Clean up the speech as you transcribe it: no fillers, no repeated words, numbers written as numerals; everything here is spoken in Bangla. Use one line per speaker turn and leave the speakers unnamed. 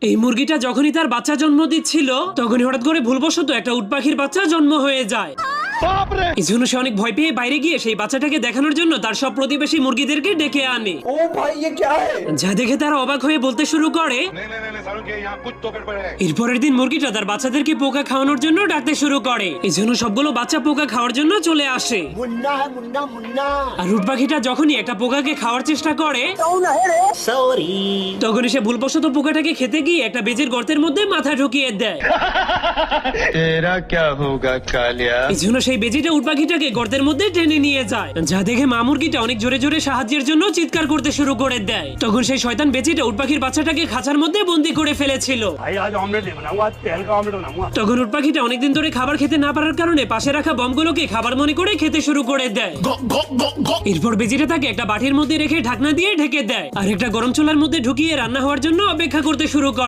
এই মুরগিটা যখনই তার বাচ্চা জন্ম দিচ্ছিল তখনই হঠাৎ করে ভুলবশত একটা উট পাখির বাচ্চা জন্ম হয়ে যায়। এই জন্য সে অনেক ভয় পেয়ে বাইরে গিয়ে সেই বাচ্চাটাকে দেখানোর জন্য তার সব প্রতিবেশী মুরগিদেরকে ডেকে আনে।
ओ भाई ये क्या है?
যা দেখে তারা অবাক হয়ে বলতে শুরু করে।
सालों के यहाँ कुछ तो गड़बड़ है।
এরপরের দিন মুরগিটা তার বাচ্চাদেরকে পোকা খাওয়ানোর জন্য ডাকতে শুরু করে। এই জন্য সবগুলো বাচ্চা পোকা খাওয়ার জন্য চলে আসে।
मुन्ना है मुन्ना मुन्ना।
আর উট পাখিটা যখনই একটা পোকাকে খাওয়ার চেষ্টা করে
कौन है रे? सॉरी।
তখনই সে ভুলবশত পোকাটাকে খেতে গিয়ে একটা বেজের গর্তের মধ্যে মাথা ঢুকিয়ে দেয়।
तेरा क्या होगा कालिया?
এই জন্য সেই বেজিটা উট পাখিটাকে গর্তের মধ্যে টেনে নিয়ে যায়। যা দেখে মা মুরগিটা অনেক জোরে জোরে সাহায্যের জন্য চিৎকার করতে শুরু করে দেয়। তখন সেই শয়তান বেজিটা উট পাখির বাচ্চাটাকে খাঁচার মধ্যে বন্দি করে ফেলেছিল।
भाई आज ऑमलेट नहीं बनाऊंगा, आज तेल का ऑमलेट बनाऊंगा।
তখন উট পাখিটা অনেকদিন ধরে খাবার খেতে না পারার কারণে পাশে রাখা বমগুলোকে খাবার মনে করে খেতে শুরু করে দেয়। এরপর বেজিটা তাকে একটা বাটির মধ্যে রেখে ঢাকনা দিয়ে ঢেকে দেয় আর একটা গরম চুলার মধ্যে ঢুকিয়ে রান্না হওয়ার জন্য অপেক্ষা করতে শুরু করে।